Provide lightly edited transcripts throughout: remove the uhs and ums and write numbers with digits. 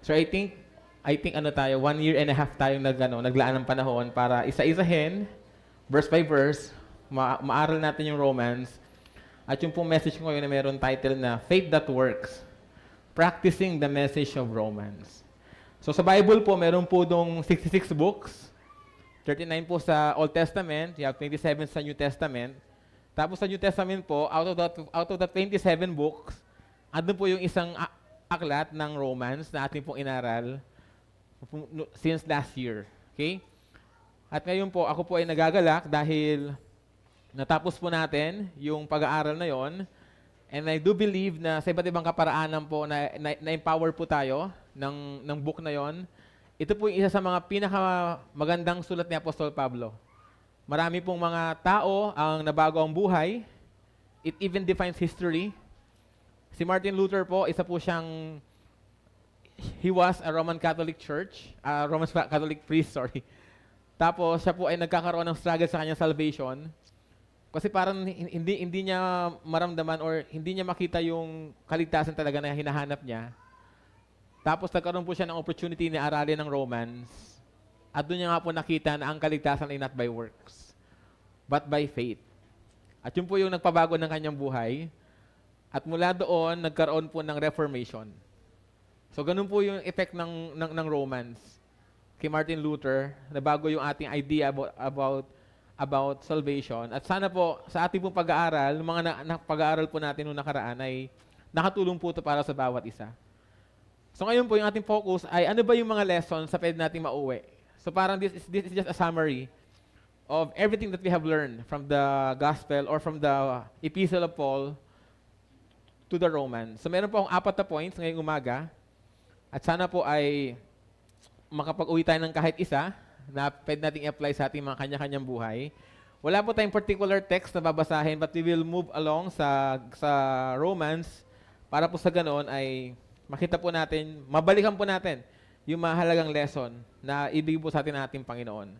So I think ano tayo, 1 year and a half tayong naglaan ng panahon para isa-isahin, verse by verse, maaral natin yung Romans. At yung pong message ko ngayon na meron title na Faith That Works, Practicing the Message of Romans. So sa Bible po, meron po dong 66 books, 39 po sa Old Testament, you have 27 sa New Testament. Tapos sa New Testament po, out of the 27 books, andun po yung isang aklat ng Romans na ating pong inaral since last year. Okay? At ngayon po, ako po ay nagagalak dahil natapos po natin yung pag-aaral na yon. And I do believe na sa iba't ibang kaparaanan po na-empower po tayo ng book na yon. Ito po yung isa sa mga pinakamagandang sulat ni Apostol Pablo. Marami pong mga tao ang nabago ang buhay. It even defines history. Si Martin Luther po, he was a Roman Catholic priest, sorry. Tapos siya po ay nagkakaroon ng struggle sa kanyang salvation. Kasi parang hindi niya maramdaman or hindi niya makita yung kaligtasan talaga na hinahanap niya. Tapos nagkaroon po siya ng opportunity na aralin ng Romans. At doon niya nga po nakita na ang kaligtasan ay not by works, but by faith. At yun po yung nagpabago ng kanyang buhay. At mula doon, nagkaroon po ng Reformation. So ganun po yung effect ng Romans kay Martin Luther, na bago yung ating idea about salvation. At sana po, sa ating pong pag-aaral, mga pag-aaral po natin noong nakaraan ay nakatulong po ito para sa bawat isa. So ngayon po, yung ating focus ay ano ba yung mga lessons sa pwede natin mauwi. So parang this is just a summary of everything that we have learned from the gospel or from the epistle of Paul to the Romans. So meron po akong 4 na points ngayong umaga. At sana po ay makapag-uwi tayo ng kahit isa na pwede nating i-apply sa ating mga kanya-kanyang buhay. Wala po tayong particular text na babasahin, but we will move along sa Romans para po sa ganoon ay makita po natin, mabalikan po natin yung mahalagang lesson na ibigay po sa atin ng ating Panginoon.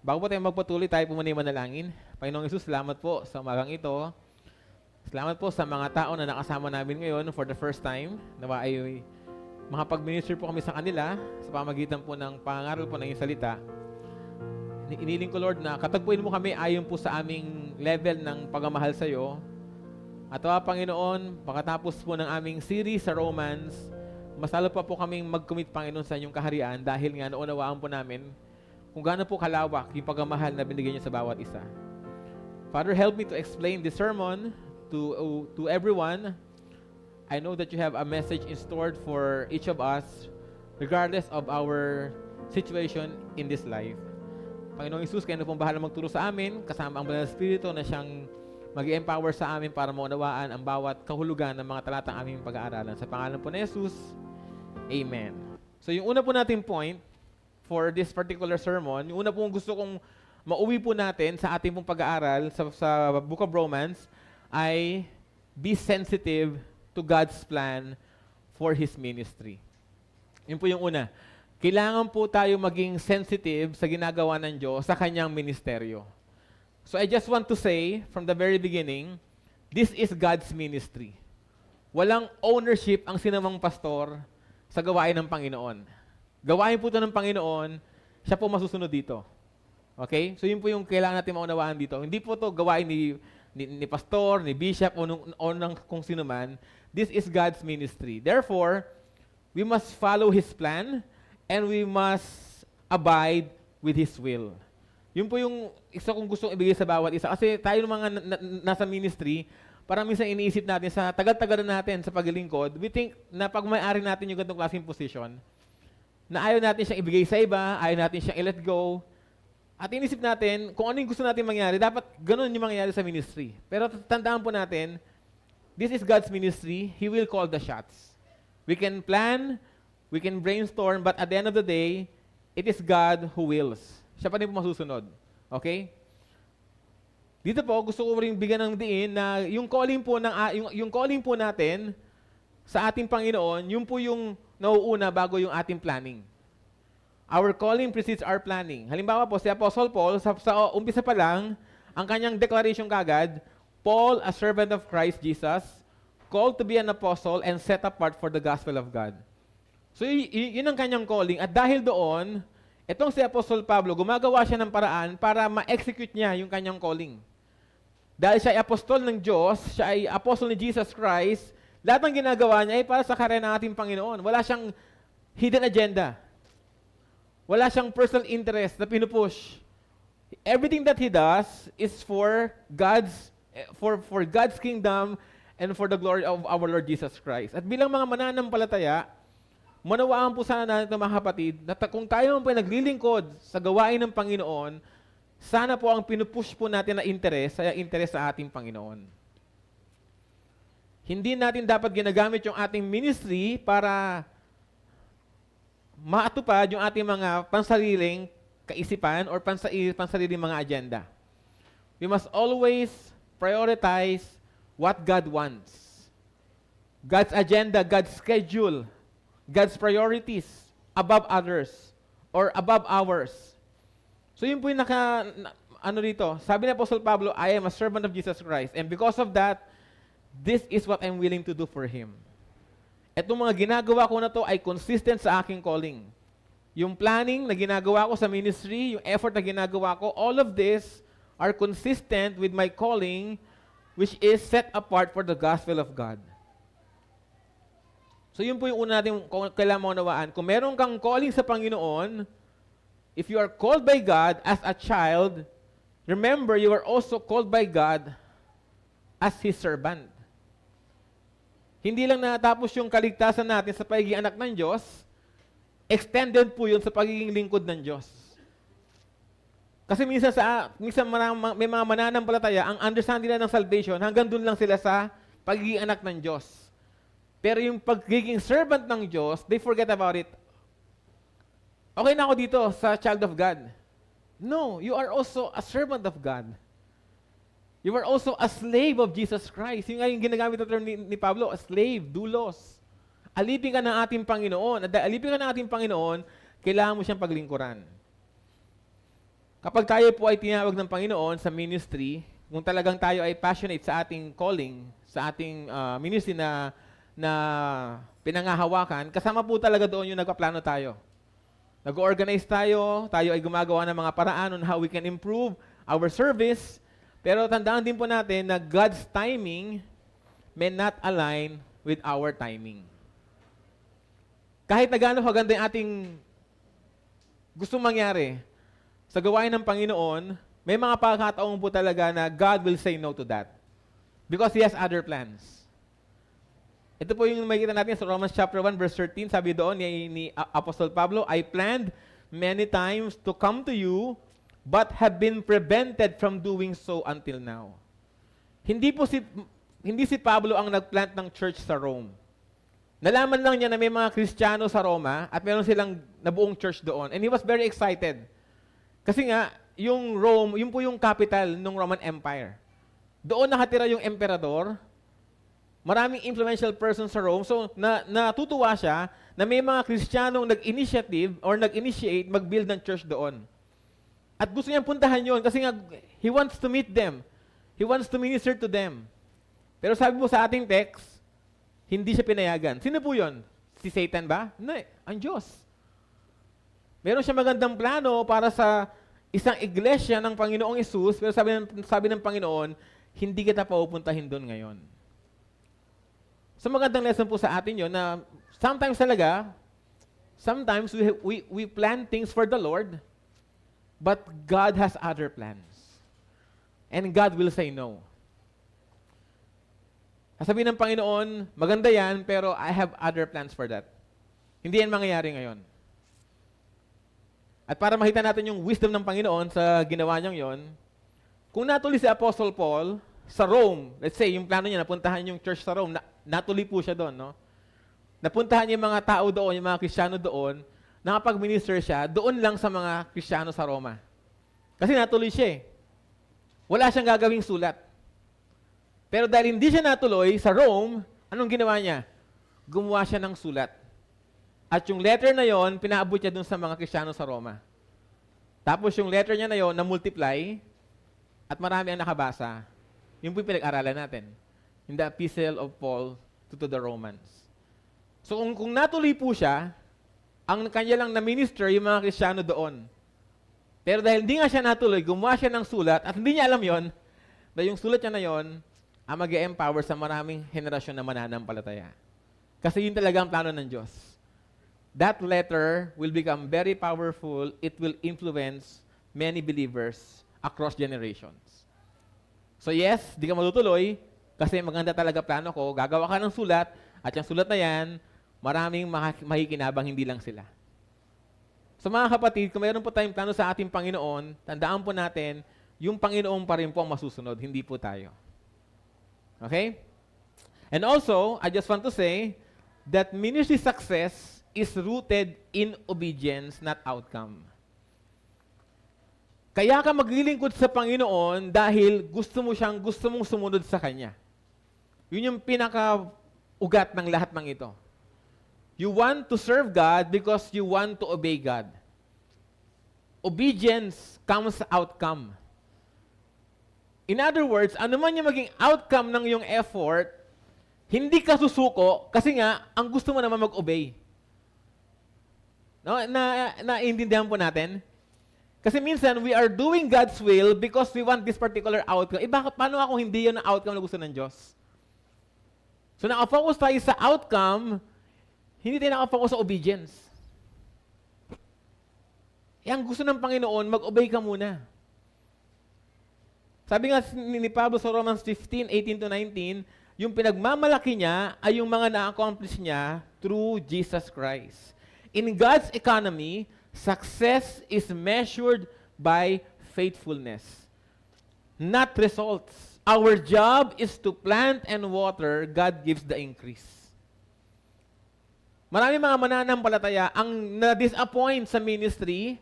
Bago po tayo magpatuloy, tayo po muna yung manalangin. Panginoong Hesus, salamat po sa umagang ito. Salamat po sa mga tao na nakasama namin ngayon for the first time. Nawa ay makapag-minister po kami sa kanila sa pamagitan po ng pangaral po ng iyong salita. Iniling ko, Lord, na katagpuin mo kami ayon po sa aming level ng pagmamahal sa iyo. At Panginoon, pagkatapos po ng aming series sa Romans, mas lalo pa po kaming mag-commit, Panginoon, sa inyong kaharian dahil nga naunawaan po namin kung gaano po kalawak yung pagmamahal na binigay niyo sa bawat isa. Father, help me to explain this sermon to everyone. I know that you have a message in store for each of us, regardless of our situation in this life. Panginoong Hesus, kayo na pong bahala magturo sa amin, kasama ang Banal na Espiritu na siyang mag-empower sa amin para maunawaan ang bawat kahulugan ng mga talatang aming pag-aaralan. Sa pangalan po ni Jesus, Amen. So yung una po nating point for this particular sermon, yung una pong gusto kong mauwi po natin sa ating pong pag-aaral sa Book of Romans ay be sensitive to God's plan for His ministry. Yun po yung una. Kailangan po tayo maging sensitive sa ginagawa ng Diyos sa Kanyang ministeryo. So I just want to say from the very beginning, this is God's ministry. Walang ownership ang sinamang pastor sa gawain ng Panginoon. Gawain po ito ng Panginoon, siya po masusunod dito. Okay? So yun po yung kailangan natin maunawaan dito. Hindi po ito gawain ni pastor, ni bishop, o ng kung sino man. This is God's ministry. Therefore, we must follow His plan and we must abide with His will. Yun po yung isa kong gustong ibigay sa bawat isa. Kasi tayo mga nasa ministry, parang minsan iniisip natin sa tagal-tagal natin sa paglilingkod, we think na pag may-ari natin yung ganitong klaseng position, na ayaw natin siyang ibigay sa iba, ayaw natin siyang i-let go, at inisip natin kung ano yung gusto natin mangyari, dapat ganun yung mangyari sa ministry. Pero tandaan po natin, this is God's ministry. He will call the shots. We can plan, we can brainstorm, but at the end of the day, it is God who wills. Siya pa rin po masusunod. Okay? Dito po, gusto ko rin bigyan ng diin na yung calling po natin sa ating Panginoon, yun po yung nauuna bago yung ating planning. Our calling precedes our planning. Halimbawa po, si Apostle Paul, sa umpisa pa lang, ang kanyang declaration kagad, Paul, a servant of Christ Jesus, called to be an apostle and set apart for the gospel of God. So yun ang kanyang calling. At dahil doon, itong si Apostol Pablo, gumagawa siya ng paraan para ma-execute niya yung kanyang calling. Dahil siya ay apostol ng Diyos, siya ay apostol ni Jesus Christ, lahat ng ginagawa niya ay para sa karya ng ating Panginoon. Wala siyang hidden agenda. Wala siyang personal interest na pinupush. Everything that he does is for God's kingdom and for the glory of our Lord Jesus Christ. At bilang mga mananampalataya, manawaan po sana natin mga kapatid na kung tayo po ay naglilingkod sa gawain ng Panginoon, sana po ang pinupush po natin na interes ay interes sa ating Panginoon. Hindi natin dapat ginagamit yung ating ministry para maatupad yung ating mga pansariling kaisipan or pansariling mga agenda. We must always prioritize what God wants. God's agenda, God's schedule, God's priorities above others or above ours. So yun po yung dito. Sabi ni Apostle Pablo, I am a servant of Jesus Christ. And because of that, this is what I'm willing to do for Him. Itong mga ginagawa ko na to ay consistent sa aking calling. Yung planning na ginagawa ko sa ministry, yung effort na ginagawa ko, all of this are consistent with my calling, which is set apart for the gospel of God. So yun po yung una natin kailangan maunawaan. Kung meron kang calling sa Panginoon, if you are called by God as a child, remember you are also called by God as His servant. Hindi lang natapos yung kaligtasan natin sa pagiging anak ng Diyos, extended po yun sa pagiging lingkod ng Diyos. Kasi minsan may mga mananampalataya, ang understanding nila ng salvation, hanggang dun lang sila sa pagiging anak ng Diyos. Pero yung pagiging servant ng Diyos, they forget about it. Okay na ako dito sa child of God. No, you are also a servant of God. You are also a slave of Jesus Christ. Yung nga yung ginagamit na term ni Pablo, a slave, doulos. Alipin ka ng ating Panginoon. At dahil alipin ka ng ating Panginoon, kailangan mo siyang paglingkuran. Kapag tayo po ay tinawag ng Panginoon sa ministry, kung talagang tayo ay passionate sa ating calling, sa ating ministry na pinangahawakan, kasama po talaga doon yung nagpaplano tayo. Nag-organize tayo ay gumagawa ng mga paraan on how we can improve our service, pero tandaan din po natin na God's timing may not align with our timing. Kahit na gaano kaganda yung ating gustong mangyari sa gawain ng Panginoon, may mga pagkakataon po talaga na God will say no to that because He has other plans. Ito po yung makikita natin sa Romans chapter 1 verse 13, sabi doon ni Apostle Pablo, I planned many times to come to you, but have been prevented from doing so until now. Hindi si Pablo ang nagplant ng church sa Rome. Nalaman lang niya na may mga Kristiyano sa Roma at meron silang nabuong church doon. And he was very excited. Kasi nga, yung Rome, yun po yung capital ng Roman Empire. Doon nakatira yung emperador, maraming influential person sa Rome, so natutuwa siya na may mga Kristiyanong nag-initiative or nag-initiate mag-build ng church doon. At gusto niyang puntahan yon kasi nga, he wants to meet them. He wants to minister to them. Pero sabi mo sa ating text, hindi siya pinayagan. Sino po yun? Si Satan ba? Hindi, ang Diyos. Meron siya magandang plano para sa isang iglesia ng Panginoong Hesus, pero sabi ng Panginoon, hindi kita paupuntahin doon ngayon. So magandang lesson po sa atin yon na sometimes we plan things for the Lord, but God has other plans. And God will say no. Sasabihin ng Panginoon, maganda yan, pero I have other plans for that. Hindi yan mangyayari ngayon. At para makita natin yung wisdom ng Panginoon sa ginawa niyang yon, kung natuloy si Apostle Paul sa Rome, let's say, yung plano niya, napuntahan yung church sa Rome, natuloy po siya doon, no? Napuntahan niya yung mga tao doon, yung mga Kristiyano doon, nakapag-minister siya doon lang sa mga Kristiyano sa Roma. Kasi natuloy siya eh. Wala siyang gagawing sulat. Pero dahil hindi siya natuloy sa Rome, anong ginawa niya? Gumawa siya ng sulat. At yung letter na yon, pinaabot niya doon sa mga Kristiyano sa Roma. Tapos yung letter niya na yon, na-multiply, at marami ang nakabasa. Yun po yung pinag-aralan natin. In the epistle of Paul to the Romans. So kung natuloy po siya, Ang kanya lang na-minister yung mga Kristiyano doon. Pero dahil hindi nga siya natuloy, gumawa siya ng sulat at hindi niya alam yon, na yung sulat niya na yon ang mag-empower sa maraming henerasyon na mananampalataya. Kasi yun talaga ang plano ng Diyos. That letter will become very powerful. It will influence many believers across generations. So yes, di ka matutuloy kasi maganda talaga plano ko. Gagawa ka ng sulat at yung sulat na yan, maraming makikinabang, hindi lang sila. So mga kapatid, kung mayroon po tayong plano sa ating Panginoon, tandaan po natin, yung Panginoon pa rin po ang masusunod, hindi po tayo. Okay? And also, I just want to say that ministry success is rooted in obedience, not outcome. Kaya ka maglilingkod sa Panginoon dahil gusto mong sumunod sa Kanya. Yun yung pinaka-ugat ng lahat ng ito. You want to serve God because you want to obey God. Obedience comes outcome. In other words, ano man yung maging outcome ng iyong effort, hindi ka susuko kasi nga, ang gusto mo naman mag-obey. No? Naiintindihan po natin? Kasi minsan, we are doing God's will because we want this particular outcome. Bakit, paano ako hindi yun ang outcome na gusto ng Diyos? So, nakafocus tayo sa outcome, hindi tayo nakafocus sa obedience. Ang gusto ng Panginoon, mag-obey ka muna. Sabi nga ni Pablo sa Romans 15:18-19, yung pinagmamalaki niya ay yung mga na-accomplish niya through Jesus Christ. In God's economy, success is measured by faithfulness, not results. Our job is to plant and water, God gives the increase. Marami mga mananampalataya ang na-disappoint sa ministry,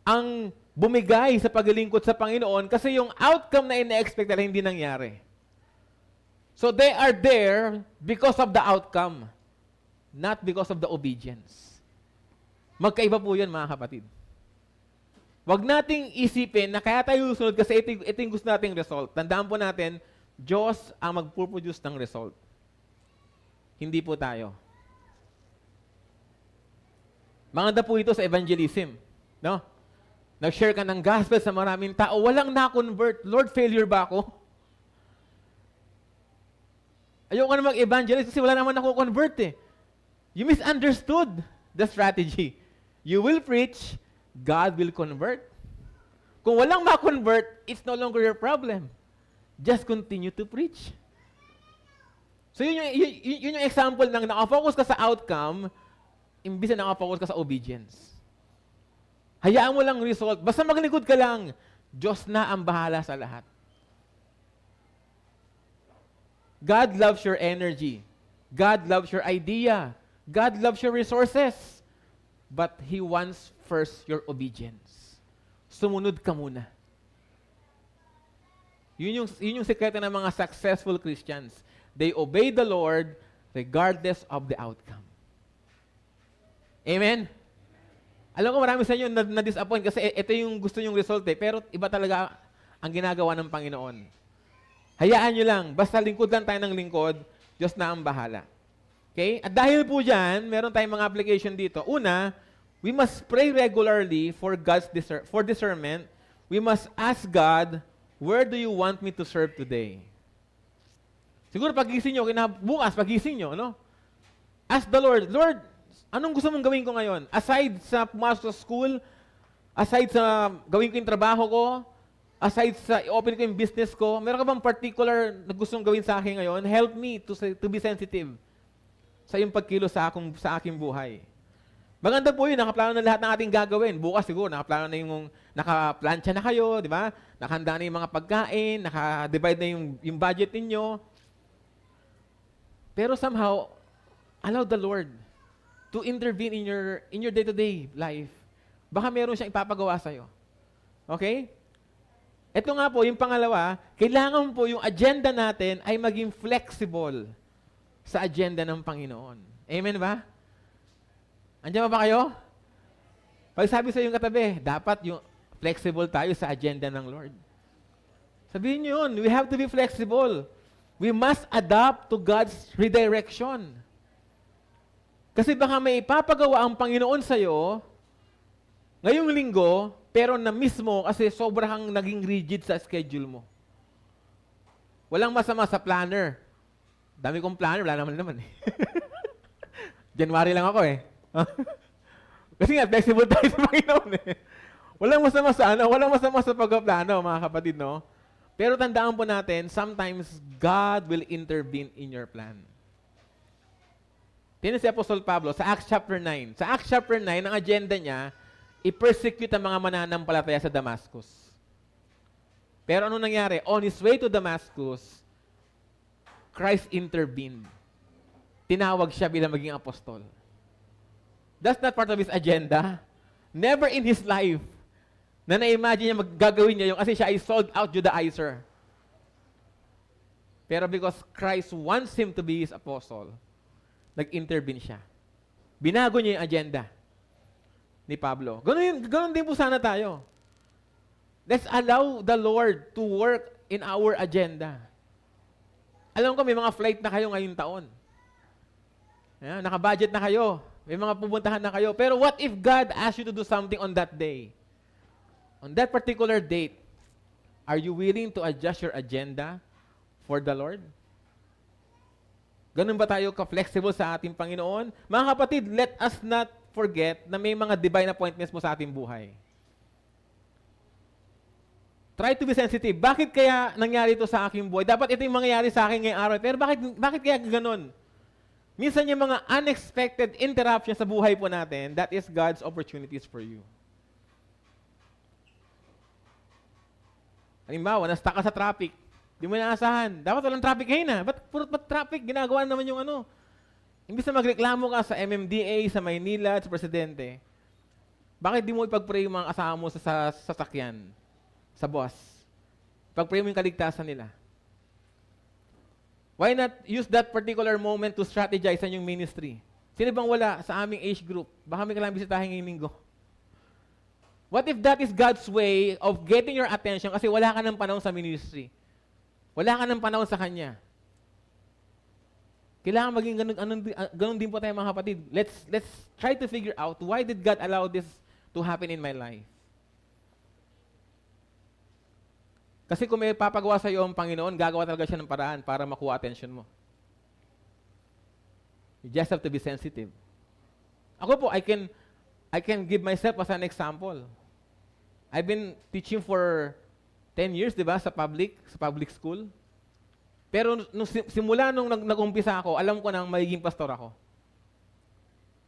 ang bumigay sa paglilingkod sa Panginoon kasi yung outcome na ina-expect nila hindi nangyari. So they are there because of the outcome, not because of the obedience. Magkaiba po yan, mga kapatid. Huwag nating isipin na kaya tayo susunod kasi ito yung gusto nating result. Tandaan po natin, Diyos ang mag-produce ng result. Hindi po tayo. Maganda po ito sa evangelism. No? Nag-share ka ng gospel sa maraming tao, walang na-convert. Lord, failure ba ako? Ayoko na mag-evangelize kasi wala naman ako convert eh. You misunderstood the strategy. You will preach, God will convert. Kung walang ma-convert, it's no longer your problem. Just continue to preach. So yun yung example ng nakafocus ka sa outcome, imbis na nakafocus ka sa obedience. Hayaan mo lang result. Basta maglingkod ka lang, Diyos na ang bahala sa lahat. God loves your energy. God loves your idea. God loves your resources. But He wants first your obedience. Sumunod ka muna. Yun yung sekreto ng mga successful Christians. They obey the Lord regardless of the outcome. Amen? Alam ko marami sa inyo na-disappoint kasi ito yung gusto yung result eh, pero iba talaga ang ginagawa ng Panginoon. Hayaan nyo lang, basta lingkod lang tayo ng lingkod, Diyos na ang bahala. Okay? At dahil po dyan, meron tayong mga application dito. Una, we must pray regularly for for discernment. We must ask God, where do you want me to serve today? Siguro pagising nyo, bukas pagising nyo, no? Ask the Lord, Lord, anong gusto mong gawin ko ngayon? Aside sa pumasok sa school, aside sa gawin ko yung trabaho ko, aside sa i-open ko yung business ko, meron ka bang particular na gustong gawin sa akin ngayon? Help me to be sensitive sa yung pagkilo sa aking buhay. Maganda po yun, nakaplano na lahat ng ating gagawin. Bukas siguro, nakaplano na yung, nakaplansya na kayo, di ba? Nakahanda na yung mga pagkain, naka-divide na yung budget ninyo. Pero somehow, allow the Lord to intervene in your day-to-day life. Baka meron siyang ipapagawa sa'yo. Okay? Ito nga po, yung pangalawa, kailangan po yung agenda natin ay maging flexible sa agenda ng Panginoon. Amen ba? Andiyan ba kayo? Pag sabi sa yung katabi, dapat yung flexible tayo sa agenda ng Lord. Sabihin niyo yun, we have to be flexible. We must adapt to God's redirection. Kasi baka may ipapagawa ang Panginoon sa'yo ngayong linggo, pero na-miss mo kasi sobrang naging rigid sa schedule mo. Walang masama sa planner. Dami kong planner, wala naman eh. January lang ako eh. Kasi nga, flexible tayo sa Panginoon eh. Walang masama sa walang masama sa pagpaplano, mga kapatid, no? Pero tandaan po natin, sometimes God will intervene in your plan. Tingnan si Apostol Pablo sa Acts chapter 9. Sa Acts chapter 9, ang agenda niya, i-persecute ang mga mananampalataya sa Damascus. Pero ano nangyari? On his way to Damascus, Christ intervened. Tinawag siya bilang maging apostol. That's not part of his agenda. Never in his life na na-imagine niya maggagawin niya yung kasi siya ay sold out Judaizer. Pero because Christ wants him to be his apostle, nag-intervene siya. Binago niya yung agenda ni Pablo. Ganun din po sana tayo. Let's allow the Lord to work in our agenda. Alam ko may mga flight na kayo ngayong taon. Ayan, naka-budget na kayo. May mga pupuntahan na kayo. Pero what if God asks you to do something on that day? On that particular date, are you willing to adjust your agenda for the Lord? Ganun ba tayo ka-flexible sa ating Panginoon? Mga kapatid, let us not forget na may mga divine appointments mo sa ating buhay. Try to be sensitive. Bakit kaya nangyari ito sa aking buhay? Dapat ito yung mangyayari sa akin ngayong araw. Pero bakit kaya ganun? Minsan yung mga unexpected interruptions sa buhay po natin, that is God's opportunities for you. Halimbawa, na-stuck ka sa traffic. Di mo inaasahan. Dapat walang traffic ngayon na. Ba't puro traffic? Ginagawa naman yung ano. Imbis na magreklamo ka sa MMDA, sa Maynila, sa Presidente, bakit di mo ipag-pray yung mga kasama mo sa sasakyan, sa boss? Pag-pray mo yung kaligtasan nila. Why not use that particular moment to strategize sa yung ministry? Sino bang wala sa aming age group? Baka may kailangan bisitahin ngayong linggo. What if that is God's way of getting your attention kasi wala ka ng panahon sa ministry? Wala ka ng panahon sa Kanya. Kailangan maging ganun din po tayo mga kapatid. Let's try to figure out why did God allow this to happen in my life? Kasi kung may papagawa sa iyo ang Panginoon, gagawa talaga siya ng paraan para makuha attention mo. You just have to be sensitive. Ako po, I can give myself as an example. I've been teaching for 10 years, di ba, sa public school. Pero simula nung nag-umpisa ako, alam ko nang magiging pastor ako.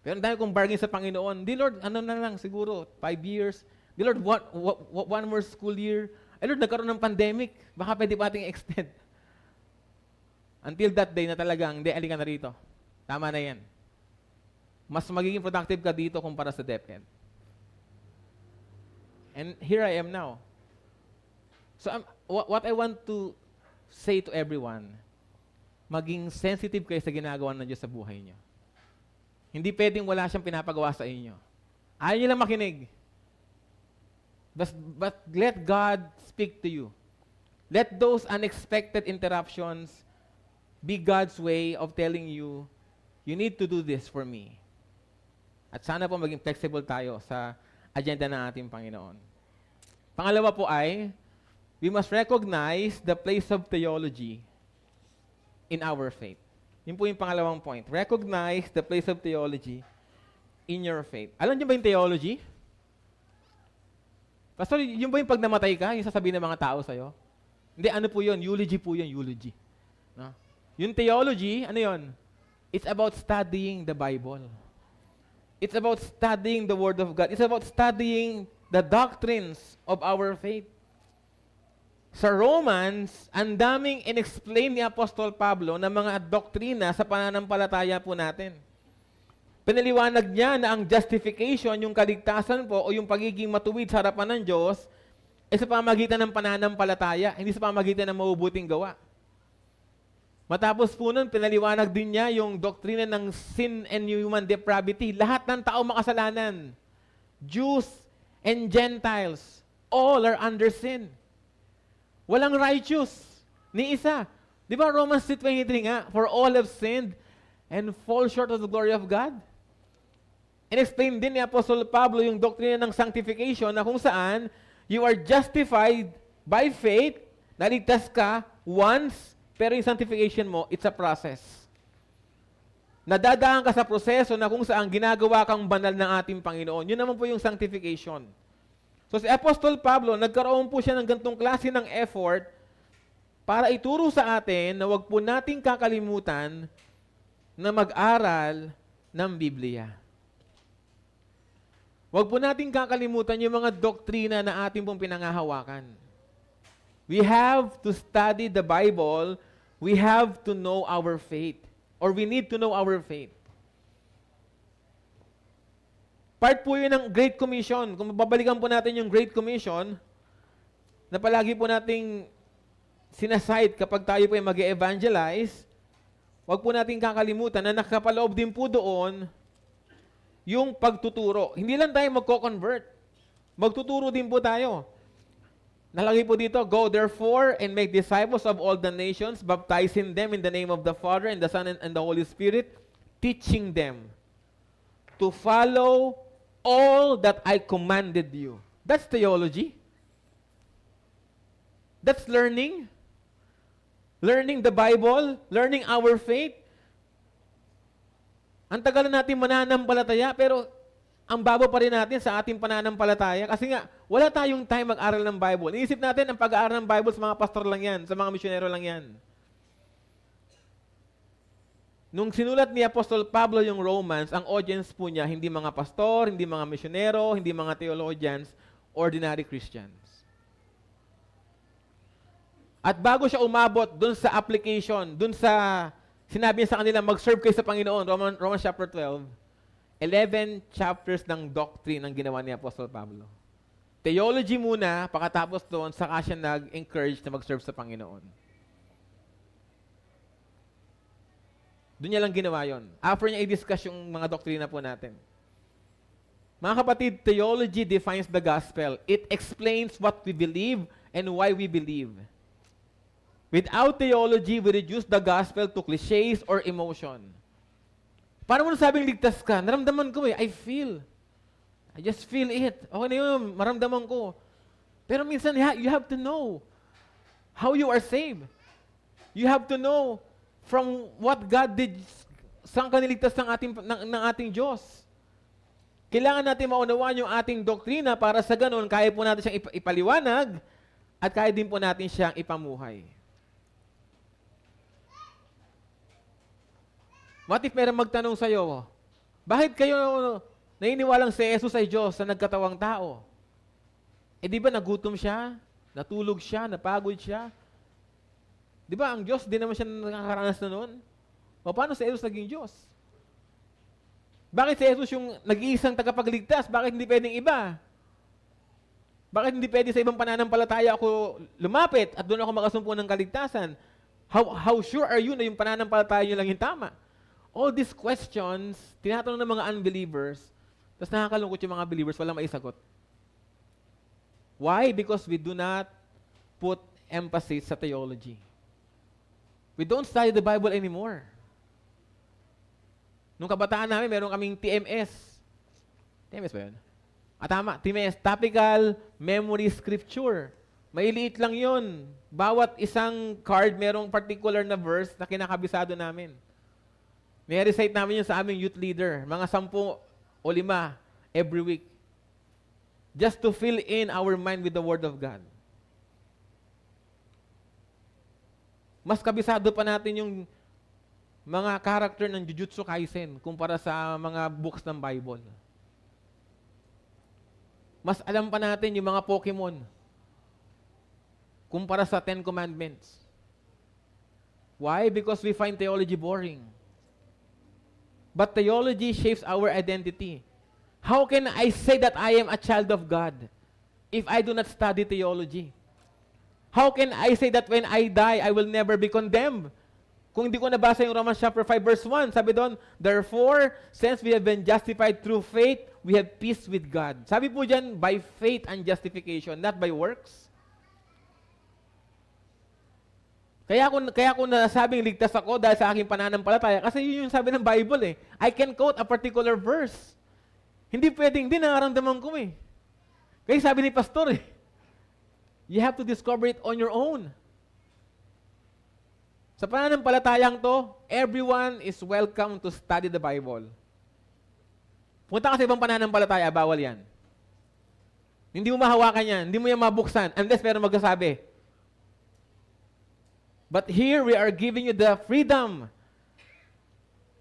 Pero ang dami kong bargain sa Panginoon. Di Lord, ano na lang, siguro, 5 years. Di Lord, one more school year. Ay Lord, nagkaroon ng pandemic. Baka pwede pa ating extend. Until that day na talagang, hindi, alika na rito. Tama na yan. Mas magiging productive ka dito kumpara sa DepEd. And here I am now. So what I want to say to everyone, maging sensitive kayo sa ginagawa ng Diyos sa buhay niyo. Hindi pwedeng wala siyang pinapagawa sa inyo. Ayaw niyo lang makinig. But let God speak to you. Let those unexpected interruptions be God's way of telling you, you need to do this for me. At sana po maging flexible tayo sa agenda ng ating Panginoon. Pangalawa po ay, we must recognize the place of theology in our faith. Yun po yung pangalawang point. Recognize the place of theology in your faith. Alam niyo ba yung theology? Pastor, yun ba yung pag namatay ka, yung sasabihin ng mga tao sa'yo? Hindi, ano po yun? Eulogy po yun, eulogy. No? Yung theology, ano yun? It's about studying the Bible. It's about studying the Word of God. It's about studying the doctrines of our faith. Sa Romans, ang daming in-explain ni Apostol Pablo ng mga doktrina sa pananampalataya po natin. Pinaliwanag niya na ang justification, yung kaligtasan po o yung pagiging matuwid sa harapan ng Diyos ay sa pamagitan ng pananampalataya, hindi sa pamagitan ng mabubuting gawa. Matapos po nun, pinaliwanag din niya yung doktrina ng sin and human depravity. Lahat ng tao makasalanan. Jews and Gentiles, all are under sin. Walang righteous, ni isa. Di ba Romans 3:23 nga, for all have sinned and fall short of the glory of God? In-explain din ni Apostol Pablo yung doktrina ng sanctification na kung saan you are justified by faith, naligtas ka once, pero yung sanctification mo, it's a process. Nadadaan ka sa proseso na kung saan ginagawa kang banal ng ating Panginoon. Yun naman po yung sanctification. So si Apostol Pablo, nagkaroon po siya ng gantong klase ng effort para ituro sa atin na wag po nating kakalimutan na mag-aral ng Biblia. Wag po nating kakalimutan yung mga doktrina na ating pong pinangahawakan. We have to study the Bible. We have to know our faith. Or we need to know our faith. Part po yun ng Great Commission. Kung babalikan po natin yung Great Commission, na palagi po nating sinaside kapag tayo po ay mag-evangelize, wag po nating kakalimutan na nakapaloob din po doon yung pagtuturo. Hindi lang tayo magko-convert. Magtuturo din po tayo. Nalagay po dito, go therefore and make disciples of all the nations, baptizing them in the name of the Father and the Son and the Holy Spirit, teaching them to follow all that I commanded you. That's theology. That's learning. Learning the Bible, learning our faith. Ang tagal na natin mananampalataya, pero ang babo pa rin natin sa ating pananampalataya. Kasi nga, wala tayong time mag-aral ng Bible. Iisip natin ang pag-aaral ng Bible sa mga pastor lang yan, sa mga misyonero lang yan. Nung sinulat ni Apostol Pablo yung Romans, ang audience po niya, hindi mga pastor, hindi mga misyonero, hindi mga theologians, ordinary Christians. At bago siya umabot dun sa application, dun sa sinabi niya sa kanila, mag-serve kayo sa Panginoon, Romans chapter 12, 11 chapters ng doctrine ang ginawa ni Apostol Pablo. Theology muna, pagkatapos doon, saka siya nag-encourage na mag-serve sa Panginoon. Doon niya lang ginawa yon. After niya i-discuss yung mga doktrina po natin. Mga kapatid, theology defines the gospel. It explains what we believe and why we believe. Without theology, we reduce the gospel to cliches or emotion. Paano mo nasabing ligtas ka? Naramdaman ko I feel. I just feel it. Okay na yun, maramdaman ko. Pero minsan, you have to know how you are saved. You have to know from what God did, saan ka niligtas ng ating Diyos. Kailangan natin maunawaan yung ating doktrina para sa ganun, kaya po natin siyang ipaliwanag at kaya din po natin siyang ipamuhay. What if meron magtanong sa'yo, bakit kayo naniniwalang si Jesus ay Diyos na nagkatawang tao? Di ba nagutom siya, natulog siya, napagod siya? Di ba ang Diyos, di naman siya nakakaranas na noon? O paano si Jesus naging Diyos? Bakit si Jesus yung nag-iisang tagapagligtas? Bakit hindi pwedeng iba? Bakit hindi pwede sa ibang pananampalataya ako lumapit at doon ako makasumpo ng kaligtasan? How sure are you na yung pananampalataya nyo lang yung tama? All these questions, tinatanong ng mga unbelievers, tapos nakakalungkot yung mga believers, walang maisagot. Why? Because we do not put emphasis sa theology. We don't study the Bible anymore. Nung kabataan namin, meron kaming TMS. TMS ba yun? Tama, TMS, Topical Memory Scripture. Mailiit lang yun. Bawat isang card, merong particular na verse na kinakabisado namin. May recite namin yun sa aming youth leader. Mga 10 o 5 every week. Just to fill in our mind with the Word of God. Mas kabisado pa natin yung mga character ng Jujutsu Kaisen kumpara sa mga books ng Bible. Mas alam pa natin yung mga Pokemon kumpara sa 10 Commandments. Why? Because we find theology boring. But theology shapes our identity. How can I say that I am a child of God if I do not study theology? How can I say that when I die, I will never be condemned? Kung hindi ko nabasa yung Romans chapter 5 verse 1, sabi doon, therefore, since we have been justified through faith, we have peace with God. Sabi po dyan, by faith and justification, not by works. Kaya ako nasabing ligtas ako dahil sa aking pananampalataya kasi yun yung sabi ng Bible I can quote a particular verse. Hindi pwedeng, hindi nararamdaman ko eh. Kaya sabi ni pastor eh, you have to discover it on your own. Sa pananampalatayang to, everyone is welcome to study the Bible. Punta ka sa ibang pananampalataya, bawal yan. Hindi mo mahawakan yan, hindi mo yan mabuksan, unless meron magsasabi. But here we are giving you the freedom.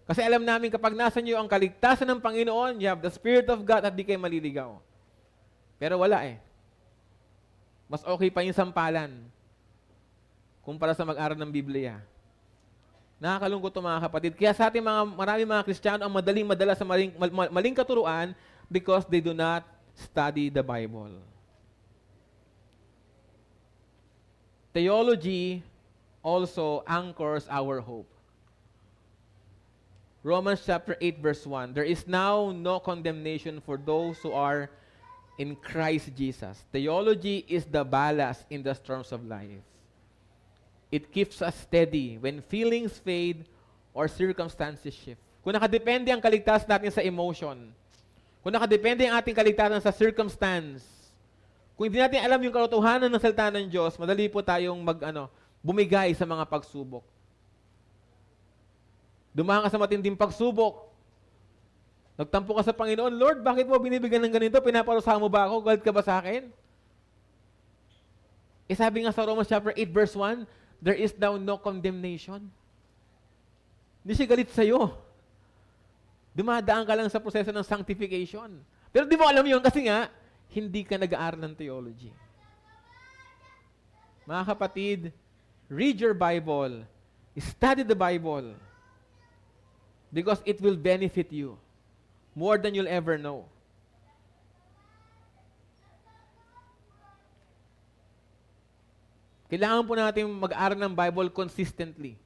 Kasi alam namin kapag nasa niyo ang kaligtasan ng Panginoon, you have the Spirit of God at di kayo maliligaw. Pero wala eh. Mas okay pa yung sampalan kumpara sa mag-aral ng Biblia. Nakakalungkot ito mga kapatid. Kaya sa ating maraming mga Kristiyano ang madaling madala sa maling katuruan because they do not study the Bible. Theology also anchors our hope. Romans chapter 8 verse 1, there is now no condemnation for those who are in Christ Jesus. Theology is the ballast in the storms of life. It keeps us steady when feelings fade or circumstances shift. Kung nakadepende ang kaligtasan natin sa emotion, kung nakadepende ang ating kaligtasan sa circumstance, kung hindi natin alam yung katotohanan ng salita ng Diyos, madali po tayong bumigay sa mga pagsubok. Dumaan ka sa matinding pagsubok. Nagtampo ka sa Panginoon, Lord, bakit mo binibigyan ng ganito? Pinaparusahan mo ba ako? Galit ka ba sa akin? Sabi nga sa Romans chapter 8 verse 1, there is now no condemnation. Hindi siya galit sa'yo. Dumadaan ka lang sa proseso ng sanctification. Pero di mo alam yun kasi nga, hindi ka nag-aaral ng theology. Mga kapatid, read your Bible. Study the Bible. Because it will benefit you more than you'll ever know. Kailangan po natin mag-aaral ng Bible consistently.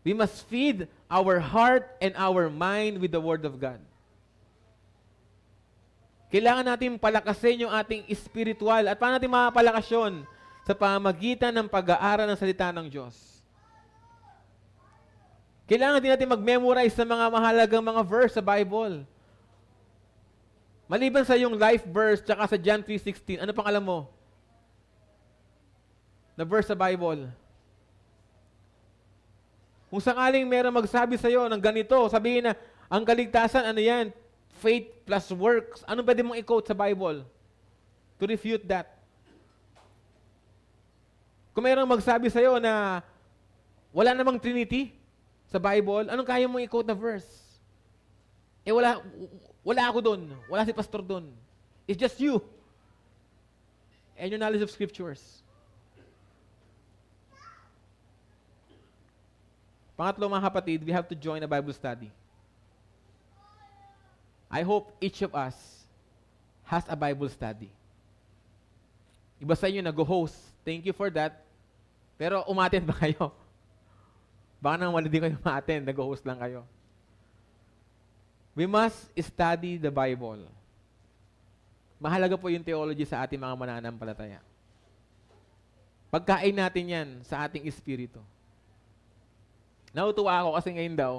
We must feed our heart and our mind with the Word of God. Kailangan natin palakasin yung ating spiritual. At paano natin mapapalakas yun? Sa pamamagitan ng pag-aaral ng salita ng Diyos. Kailangan din natin mag-memorize sa mga mahalagang mga verse sa Bible. Maliban sa yung life verse tsaka sa John 3:16, ano pang alam mo? Na verse sa Bible. Kung sakaling meron magsabi sa iyo ng ganito, sabihin na, ang kaligtasan, ano yan? Faith plus works. Ano pwede mong i-quote sa Bible? To refute that. Kung meron magsabi sa iyo na wala namang Trinity sa Bible, anong kaya mong i-quote na verse? Wala ako doon. Wala si pastor doon. It's just you. And your knowledge of scriptures. Pangatlo mga kapatid, we have to join a Bible study. I hope each of us has a Bible study. Iba sa inyo nag-host. Thank you for that. Pero umattend ba kayo? Baka nang wala din kayo ma-attend, nag-host lang kayo. We must study the Bible. Mahalaga po yung theology sa ating mga mananampalataya. Pagkain natin yan sa ating espiritu. Nautuwa ako kasi ngayon daw,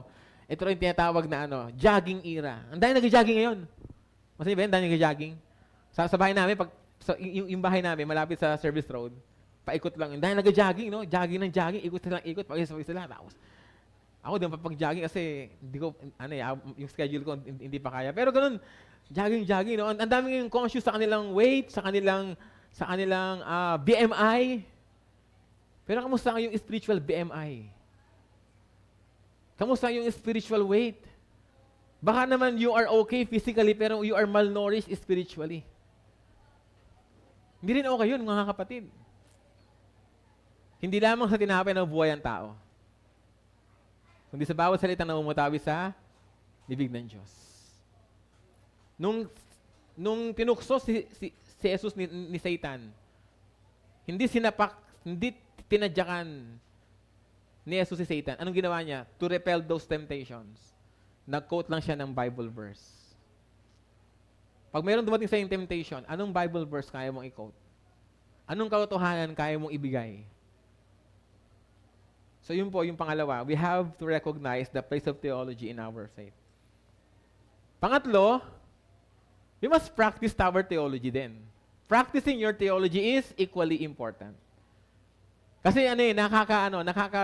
ito rin tinatawag na jogging era. Ang dahil nag-jogging ngayon. Masaya ba yun? Dahil nag-jogging. Sa bahay namin, yung bahay namin, malapit sa service road, paikot lang. Dahil nag-jogging, no? Jogging ng jogging, ikot silang ikot, pag-isaway sila. Tapos, ako din papag-jogging kasi hindi ko, yung schedule ko hindi pa kaya. Pero ganun, jogging, no? Ang daming conscious sa kanilang weight, sa kanilang BMI. Pero kamusta yung spiritual BMI? Kamusta yung spiritual weight? Baka naman you are okay physically pero you are malnourished spiritually. Hindi rin okay yun, mga kapatid. Hindi lamang sa tinapay ng buhay ang tao, kundi sa bawat salita na umutawi sa bibig ng Diyos. Nung tinukso si Jesus ni Satan, hindi sinapak, hindi tinadyakan ni Jesus si Satan. Anong ginawa niya? To repel those temptations. Nag-quote lang siya ng Bible verse. Pag mayroong dumating sa yung temptation, anong Bible verse kaya mong i-quote? Anong katotohanan kaya mong ibigay? So yun po, yung pangalawa, we have to recognize the place of theology in our faith. Pangatlo, we must practice our theology din. Practicing your theology is equally important. Kasi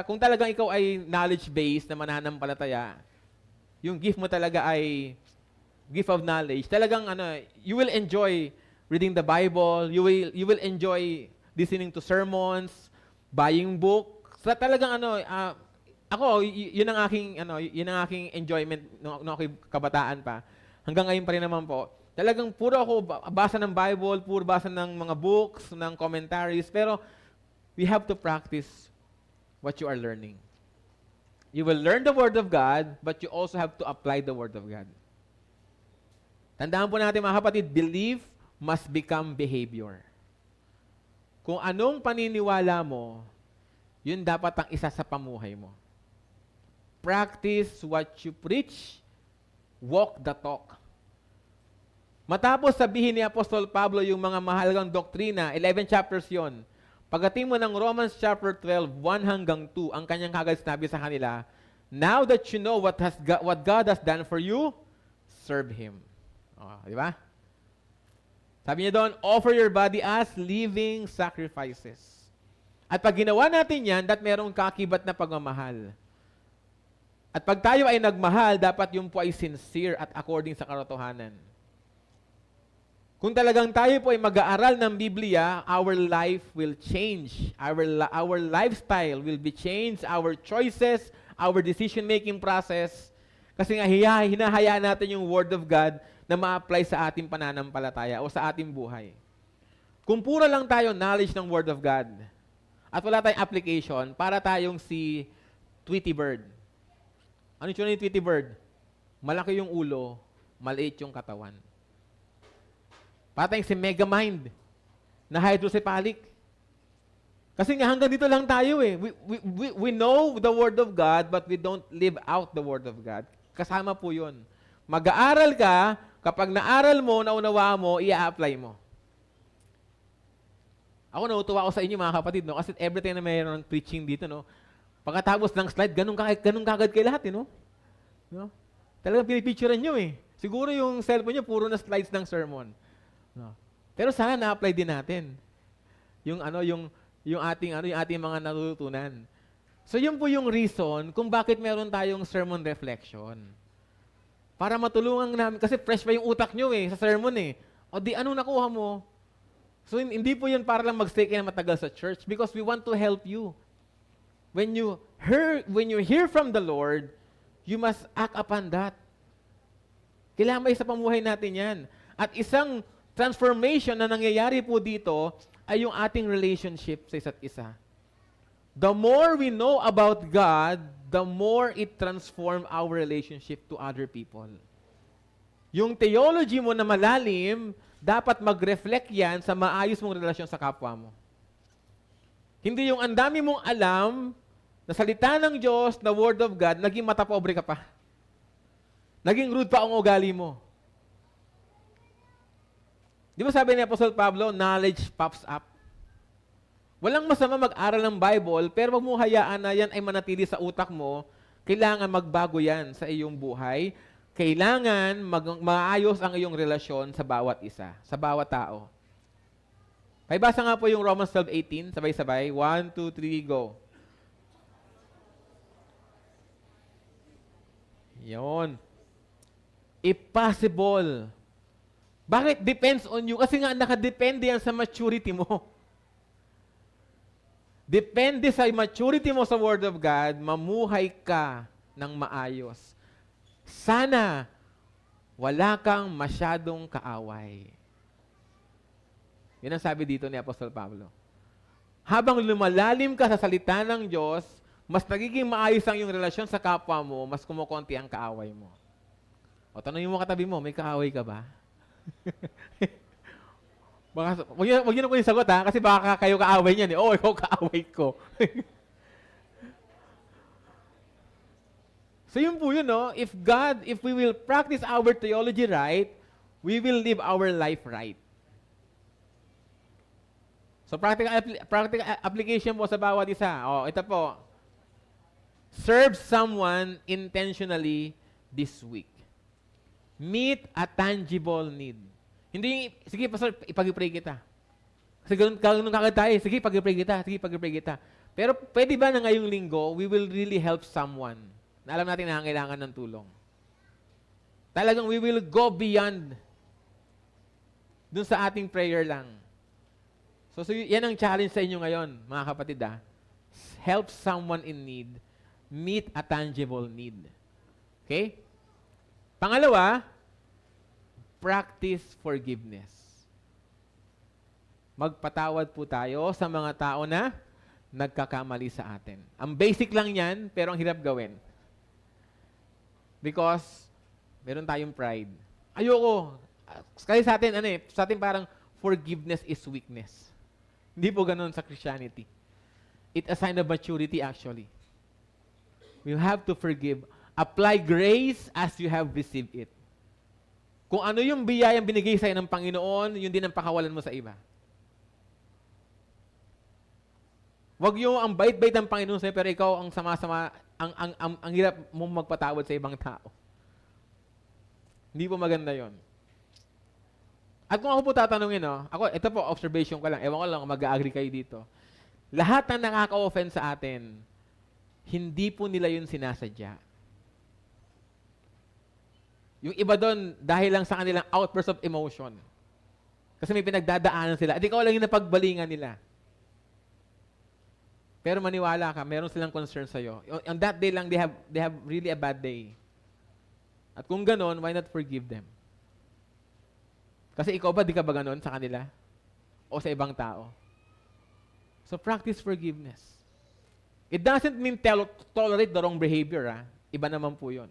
kung talagang ikaw ay knowledge-based na mananampalataya, yung gift mo talaga ay gift of knowledge, talagang you will enjoy reading the Bible, you will enjoy listening to sermons, buying books. So, talagang yun ang aking enjoyment nung ako'y kabataan pa. Hanggang ngayon pa rin naman po. Talagang puro ako basa ng Bible, puro basa ng mga books, ng commentaries, pero we have to practice what you are learning. You will learn the Word of God, but you also have to apply the Word of God. Tandaan po natin mga kapatid, belief must become behavior. Kung anong paniniwala mo, yun dapat ang isa sa pamuhay mo. Practice what you preach, walk the talk. Matapos sabihin ni Apostol Pablo yung mga mahalagang doktrina, 11 chapters yon. Pagdating mo ng Romans chapter 12, 1 hanggang 2, ang kanyang kagad sinabi sa kanila, now that you know what God has done for you, serve Him. Di ba? Sabi niya doon, offer your body as living sacrifices. At pag ginawa natin yan, merong kakibat na pagmamahal. At pag tayo ay nagmahal, dapat yung po ay sincere at according sa katotohanan. Kung talagang tayo po ay mag-aaral ng Biblia, our life will change. Our lifestyle will be changed. Our choices, our decision-making process. Kasi nga hinahayaan natin yung Word of God na ma-apply sa ating pananampalataya o sa ating buhay. Kung puro lang tayo knowledge ng Word of God at wala tayong application, para tayong si Tweety Bird. Ano yung ni Tweety Bird? Malaki yung ulo, maliit yung katawan. Patay si Megamind na hydrocephalic. Kasi nga hanggang dito lang tayo eh. We know the Word of God but we don't live out the Word of God. Kasama po yun. Mag-aaral ka, kapag naaral mo, naunawa mo, i-apply mo. Ako natutuwa ako sa inyo mga kapatid, no? Kasi every time na mayroon ng preaching dito, no? Pagkatapos ng slide, ganun kagad kay lahat, no? No? Talagang pinipicturean nyo eh. Siguro yung cellphone nyo, puro na slides ng sermon. No. Pero sana na-apply din natin yung ating mga natutunan. So yun po yung reason kung bakit meron tayong sermon reflection. Para matulungan namin kasi fresh pa yung utak nyo sa sermon eh. O di anong nakuha mo? So hindi po yun para lang magstay kayo na matagal sa church because we want to help you. When you hear from the Lord, you must act upon that. Kailangan may sa pamuhay natin yan. At isang transformation na nangyayari po dito ay yung ating relationship sa isa't isa. The more we know about God, the more it transforms our relationship to other people. Yung theology mo na malalim, dapat mag-reflect yan sa maayos mong relasyon sa kapwa mo. Hindi yung ang dami mong alam na salita ng Diyos, na Word of God, naging matapobre ka pa. Naging rude pa ang ugali mo. Di ba sabi ni Apostol Pablo, knowledge pops up. Walang masama mag-aral ng Bible, pero wag mo hayaan na yan ay manatili sa utak mo. Kailangan magbago yan sa iyong buhay. Kailangan maayos ang iyong relasyon sa bawat isa, sa bawat tao. Paibasa nga po yung Romans 12:18, sabay-sabay. 1, 2, 3, go. Yon. If possible. Bakit? Depends on you. Kasi nga nakadepende yan sa maturity mo. Depende sa maturity mo sa Word of God, mamuhay ka ng maayos. Sana wala kang masyadong kaaway. Yan ang sabi dito ni Apostol Pablo. Habang lumalalim ka sa salita ng Diyos, mas nagiging maayos ang iyong relasyon sa kapwa mo, mas kumukonti ang kaaway mo. O tanongin mo katabi mo, may kaaway ka ba? Wag yun po yung sagot kasi baka kayo kaaway niyan eh. Oo, ikaw kaaway ko. So yun po yun, no? If we will practice our theology right, we will live our life right. So practical application po sa bawat isa. Ito po. Serve someone intentionally this week. Meet a tangible need. Hindi, sige, pastor, ipag-pray kita. Kasi ganun kagad tayo, sige, pag-pray kita, sige, pag-pray kita. Pero pwede ba na ngayong linggo, we will really help someone na alam natin na kailangan ng tulong? Talagang we will go beyond dun sa ating prayer lang. So yan ang challenge sa inyo ngayon, mga kapatid. Help someone in need, meet a tangible need. Okay? Pangalawa, practice forgiveness. Magpatawad po tayo sa mga tao na nagkakamali sa atin. Ang basic lang yan, pero ang hirap gawin. Because, meron tayong pride. Ayoko. Kasi sa atin, sa atin parang forgiveness is weakness. Hindi po ganun sa Christianity. It's a sign of maturity actually. You have to forgive. Apply grace as you have received it. Kung ano yung biyayang binigay sa'yo ng Panginoon, yun din ang pakawalan mo sa iba. Wag yung ang bait-bait ng Panginoon sa'yo, pero ikaw ang sama-sama, ang hirap mong magpatawad sa ibang tao. Hindi po maganda yon. At kung ako po tatanungin, ito po, observation ko lang, ewan ko lang kung mag-agree kayo dito. Lahat na nakaka-offend sa atin, hindi po nila yun sinasadya. Yung iba doon, dahil lang sa kanilang outburst of emotion. Kasi may pinagdadaanan sila. At ikaw lang yung napagbalingan nila. Pero maniwala ka, meron silang concern sa'yo. On that day lang, they have really a bad day. At kung ganon, why not forgive them? Kasi ikaw ba, di ka ba ganon sa kanila? O sa ibang tao? So practice forgiveness. It doesn't mean tolerate the wrong behavior. Iba naman po yun.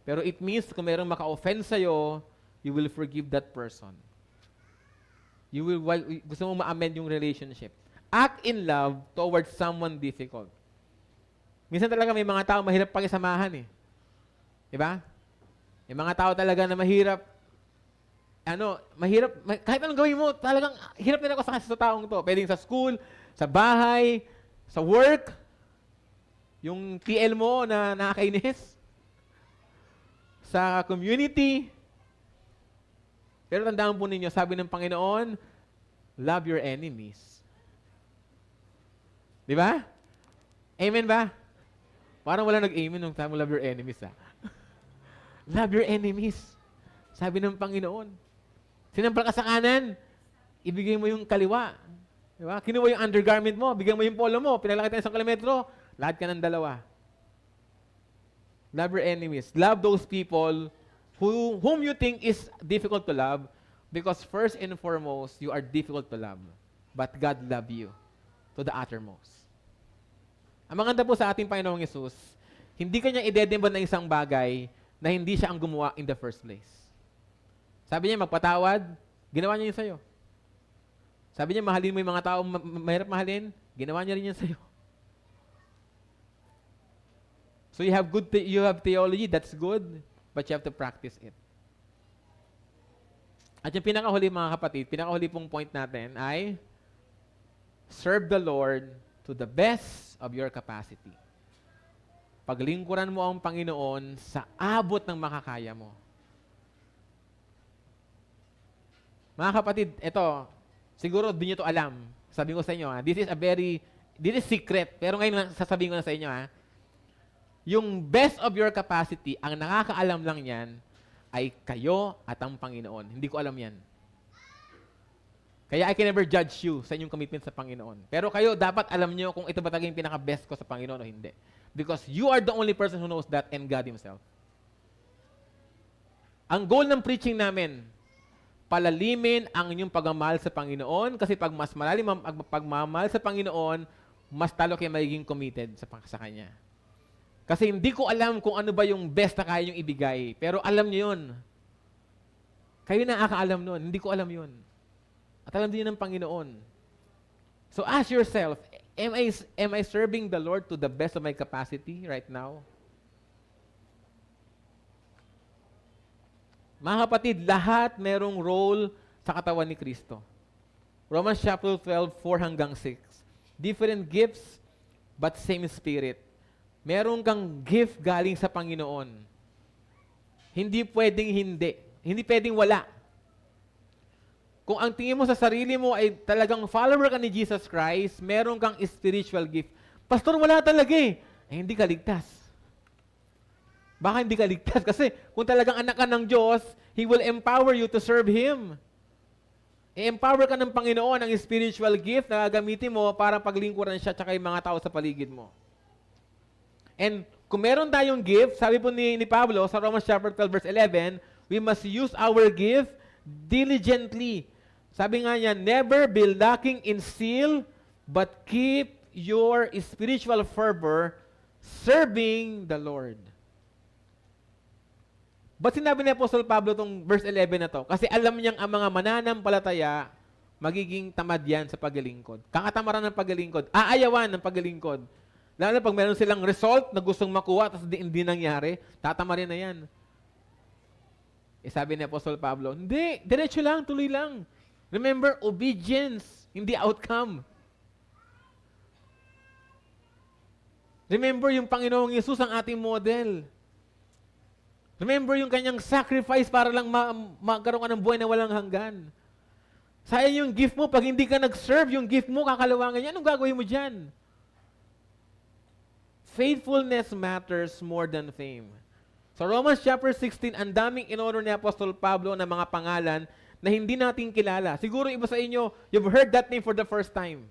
Pero it means kung merong maka-offend sa'yo, you will forgive that person. Gusto mo ma-amend yung relationship. Act in love towards someone difficult. Minsan talaga may mga tao mahirap pakisamahan . Diba? May mga tao talaga na mahirap, kahit anong gawin mo, talagang hirap din ako sa taong to. Pwedeng sa school, sa bahay, sa work, yung TL mo na nakakainis, sa community. Pero tandaan po ninyo, sabi ng Panginoon, love your enemies. Di ba? Amen ba? Parang wala nag-amen nung time mo love your enemies. Love your enemies. Sabi ng Panginoon. Sinampal ka sa kanan, ibigay mo yung kaliwa. Di ba? Kinuha yung undergarment mo, bigyan mo yung polo mo, pinalaki tayo 1 kilometro, lahat ka ng 2. Love your enemies. Love those people whom you think is difficult to love because first and foremost, you are difficult to love. But God love you to the uttermost. Ang maganda po sa ating Panginoong Yesus, hindi kanya idedemanda ng isang bagay na hindi siya ang gumawa in the first place. Sabi niya, magpatawad, ginawa niya yun sa'yo. Sabi niya, mahalin mo yung mga tao mahirap mahalin, ginawa niya rin yun sa'yo. So you have theology, that's good, but you have to practice it. At yung pinakahuli mga kapatid, pinakahuli pong point natin ay serve the Lord to the best of your capacity. Paglingkuran mo ang Panginoon sa abot ng makakaya mo. Mga kapatid, ito, siguro di nyo to alam. Sabi ko sa inyo, this is secret, pero ngayon sasabihin ko na sa inyo, yung best of your capacity, ang nakakaalam lang yan, ay kayo at ang Panginoon. Hindi ko alam yan. Kaya I can never judge you sa inyong commitment sa Panginoon. Pero kayo, dapat alam nyo kung ito ba talaga yung pinaka-best ko sa Panginoon o hindi. Because you are the only person who knows that and God Himself. Ang goal ng preaching namin, palalimin ang inyong pagmamahal sa Panginoon kasi pag mas malalim ang pagmamahal sa Panginoon, mas talo kayo magiging committed sa Kanya. Kasi hindi ko alam kung ano ba yung best na kaya yung ibigay. Pero alam niyo yun. Kayo na nakakaalam nun. Hindi ko alam yun. At alam din ng Panginoon. So ask yourself, am I serving the Lord to the best of my capacity right now? Mga kapatid, lahat merong role sa katawan ni Kristo. Romans chapter 12, 4-6. Different gifts, but same Spirit. Meron kang gift galing sa Panginoon. Hindi pwedeng hindi. Hindi pwedeng wala. Kung ang tingin mo sa sarili mo ay talagang follower ka ni Jesus Christ, meron kang spiritual gift. Pastor, wala talaga eh. Hindi ka ligtas. Baka hindi ka ligtas kasi kung talagang anak ka ng Diyos, He will empower you to serve Him. I-empower ka ng Panginoon ang spiritual gift na gagamitin mo para paglingkuran siya at yung mga tao sa paligid mo. And kung meron tayong gift, sabi po ni Pablo sa Romans chapter 12 verse 11, we must use our gift diligently. Sabi nga niya, never be lacking in zeal, but keep your spiritual fervor serving the Lord. Ba't sinabi ni Apostle Pablo itong verse 11 na to? Kasi alam niyang ang mga mananampalataya, magiging tamad yan sa paglilingkod. Kakatamaran ng paglilingkod. Aayawan ng paglilingkod. Lalo na pag meron silang result na gustong makuha tapos hindi nangyari, tatamarin na yan. Sabi ni Apostle Pablo, hindi, diretso lang, tuloy lang. Remember, obedience, hindi outcome. Remember, yung Panginoong Yesus ang ating model. Remember, yung kanyang sacrifice para lang magkaroon ka ng buhay na walang hanggan. Sayang yung gift mo, pag hindi ka nag-serve, yung gift mo, kakalawangan yan, anong gagawin mo dyan? Faithfulness matters more than fame. Sa Romans chapter 16, ang daming in-honor ni Apostol Pablo na mga pangalan na hindi natin kilala. Siguro iba sa inyo, you've heard that name for the first time.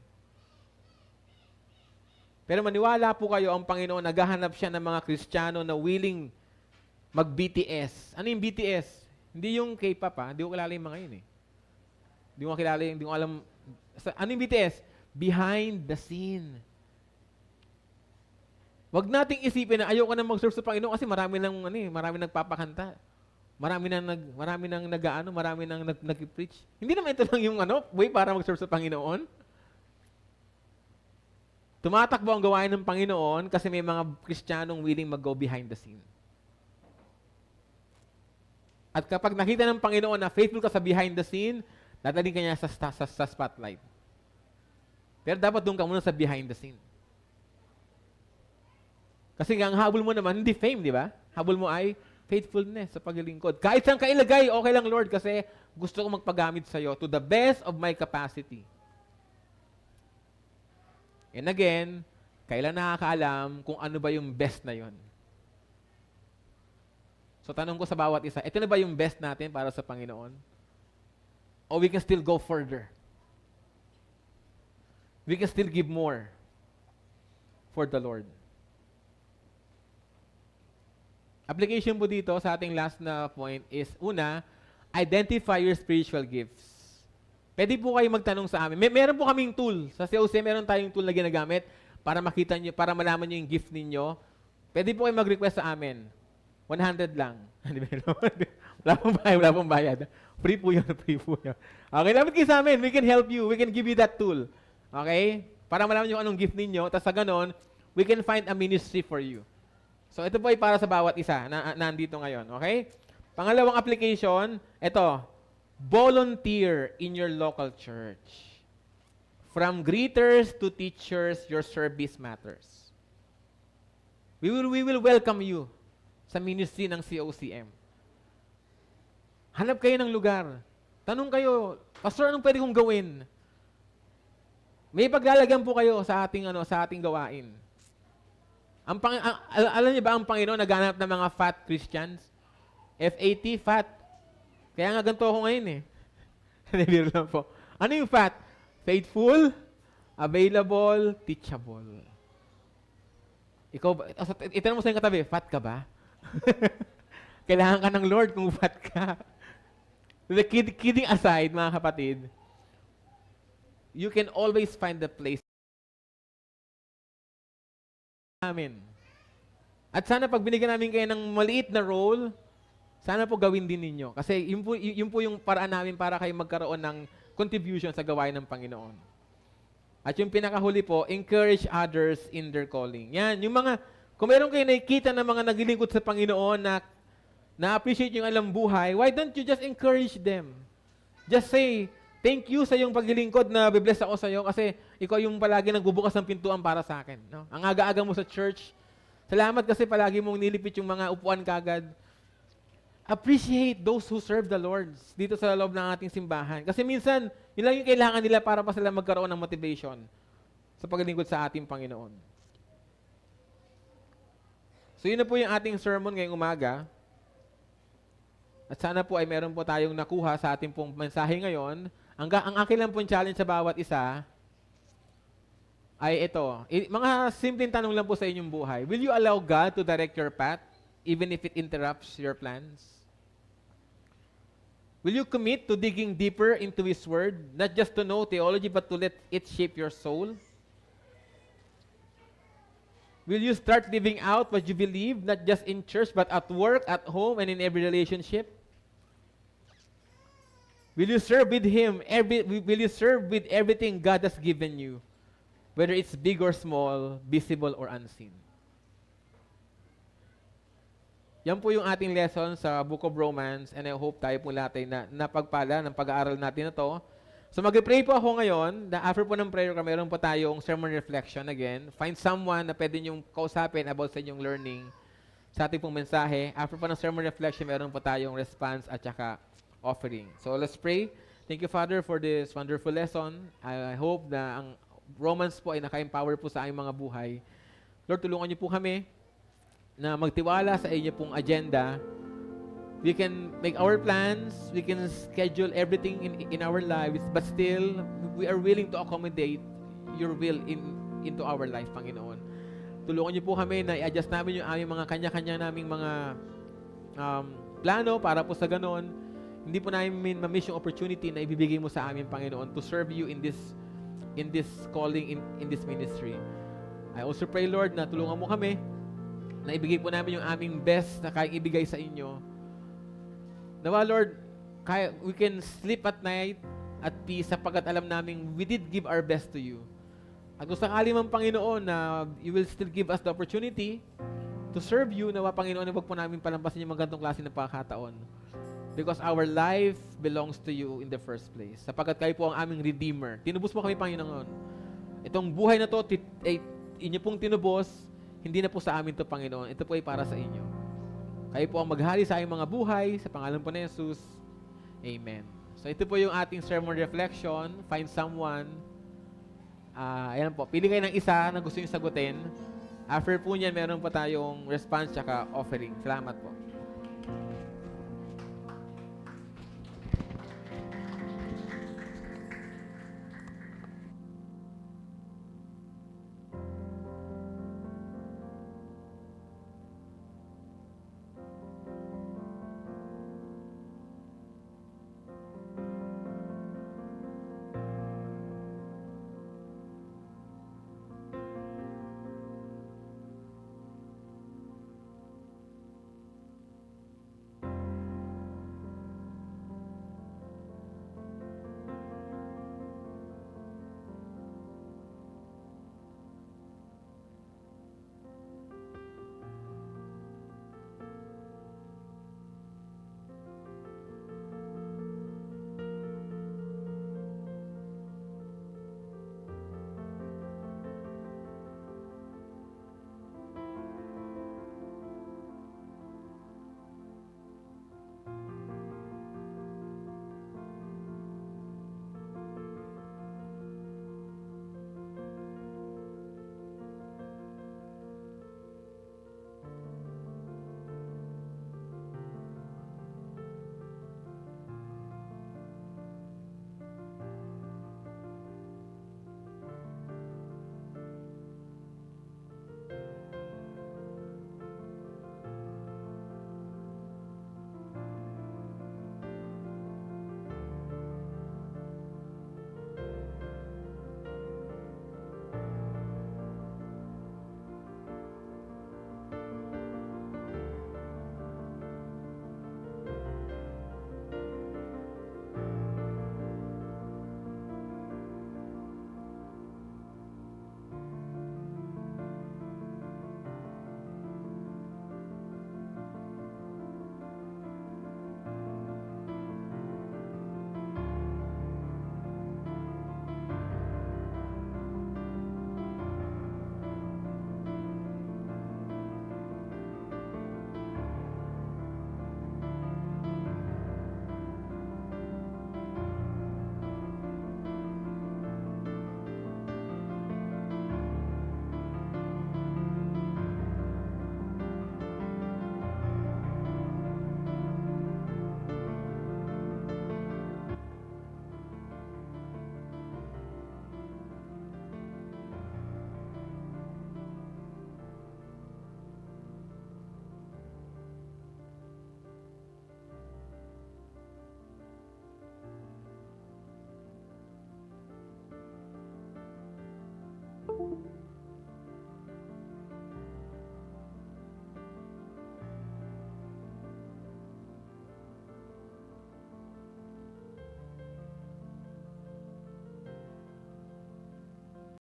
Pero maniwala po kayo, ang Panginoon, naghahanap siya ng mga Kristiyano na willing mag-BTS. Ano yung BTS? Hindi yung K-pop ha. Hindi ko kilala yung mga yun eh. Hindi ko kilala, hindi ko alam. Ano yung BTS? Behind the scene. Wag nating isipin na ayoko na mag-serve sa Panginoon kasi marami nagpapakanta. Marami nang nag-preach. Hindi naman ito lang yung way para mag-serve sa Panginoon. Tumatakbo ang gawain ng Panginoon kasi may mga Kristiyanong willing mag-go behind the scene. At kapag nakita ng Panginoon na faithful ka sa behind the scene, dadaling ka niya sa spotlight. Pero dapat doon ka muna sa behind the scene. Kasi ang habol mo naman, hindi fame, di ba? Habol mo ay faithfulness sa paglilingkod. Kahit saan ka ilagay, okay lang, Lord, kasi gusto ko magpagamit sa'yo to the best of my capacity. And again, kailan nakakaalam kung ano ba yung best na yon? So tanong ko sa bawat isa, ito na ba yung best natin para sa Panginoon? Or we can still go further? We can still give more for the Lord. Application po dito sa ating last na point is, una, identify your spiritual gifts. Pwede po kayo magtanong sa amin. Meron po kaming tool. Sa COC, meron tayong tool na ginagamit para makita nyo, para malaman nyo yung gift ninyo. Pwede po kayo mag-request sa amin. 100 lang. Wala pong bayad. Free po yun, free po yun. Okay, lapit kayo sa amin. We can help you. We can give you that tool. Okay? Para malaman nyo anong gift ninyo. Tapos sa ganon, we can find a ministry for you. So, ito po ay para sa bawat isa na nandito ngayon. Okay? Pangalawang application, ito, volunteer in your local church. From greeters to teachers, your service matters. We will welcome you sa ministry ng COCM. Hanap kayo ng lugar. Tanong kayo, Pastor, anong pwede kong gawin? May paglalagyan po kayo sa ating gawain. Alam niyo ba ang Panginoon naghanap ng mga fat Christians? F-A-T, fat. Kaya nga ganito ako ngayon eh. Nabiro lang po. Ano yung fat? Faithful, available, teachable. Ikaw ba, itanong mo sa yung katabi, fat ka ba? Kailangan ka ng Lord kung fat ka. Kidding aside, mga kapatid, you can always find the place. Amen. At sana pag binigyan namin kayo ng maliit na role, sana po gawin din ninyo. Kasi yun po yung paraan namin para kayo magkaroon ng contribution sa gawain ng Panginoon. At yung pinakahuli po, encourage others in their calling. Yan, yung mga, kung meron kayo nakikita ng mga naglilingkod sa Panginoon na na-appreciate yung alam buhay, why don't you just encourage them? Just say, thank you sa yung paglilingkod na bibless ako sa iyo kasi ikaw yung palagi nagbubukas ng pintuan para sa akin. No? Ang aga-aga mo sa church. Salamat kasi palagi mong nilipit yung mga upuan kagad. appreciate those who serve the Lord dito sa loob ng ating simbahan. Kasi minsan, yun lang yung kailangan nila para pa sila magkaroon ng motivation sa paglingkod sa ating Panginoon. So yun na po yung ating sermon ngayong umaga. At sana po ay meron po tayong nakuha sa ating pong mensahe ngayon. Ang akin lang pong challenge sa bawat isa ay ito. Mga simpleng tanong lang po sa inyong buhay. Will you allow God to direct your path even if it interrupts your plans? Will you commit to digging deeper into His Word, not just to know theology, but to let it shape your soul? Will you start living out what you believe, not just in church, but at work, at home, and in every relationship? Will you serve with Him? Will you serve with everything God has given you, whether it's big or small, visible or unseen? Yan po yung ating lesson sa Book of Romans, and I hope tayo po lahat ay napagpala ng pag-aaral natin na to. So mag-pray po ako ngayon, na after po ng prayer, meron po tayong sermon reflection again. Find someone na pwede niyong kausapin about sa inyong learning sa ating pong mensahe. After po ng sermon reflection, meron po tayong response at saka offering. So let's pray. Thank you, Father, for this wonderful lesson. I hope na ang Romans po ay naka-empower po sa aming mga buhay. Lord, tulungan niyo po kami na magtiwala sa inyo pong agenda. We can make our plans, we can schedule everything in our lives, but still, we are willing to accommodate your will into our life, Panginoon. Tulungan niyo po kami na i-adjust namin yung aming mga kanya-kanya naming mga plano para po sa ganon. Hindi po namin ma-miss yung opportunity na ibibigay mo sa amin, Panginoon, to serve you in this calling, in this ministry. I also pray, Lord, na tulungan mo kami na ibigay po namin yung aming best na kayang ibigay sa inyo. Nawa, Lord, we can sleep at night at peace sapagkat alam namin we did give our best to you. At kung sakali man, Panginoon, na you will still give us the opportunity to serve you, nawa, Panginoon, na wag po namin palampasin yung mga ganitong klase ng pagkakataon. Because our life belongs to you in the first place. Sapagkat kayo po ang aming Redeemer. Tinubos mo kami, Panginoon. Itong buhay na to, inyo pong tinubos, hindi na po sa amin to, Panginoon. Ito po ay para sa inyo. Kayo po ang maghari sa aming mga buhay, sa pangalan po ni Jesus. Amen. So ito po yung ating sermon reflection. Find someone. Ayan po. Pili kayo ng isa na gusto nyo sagutin. After po niyan, meron pa tayong response tsaka offering. Salamat po.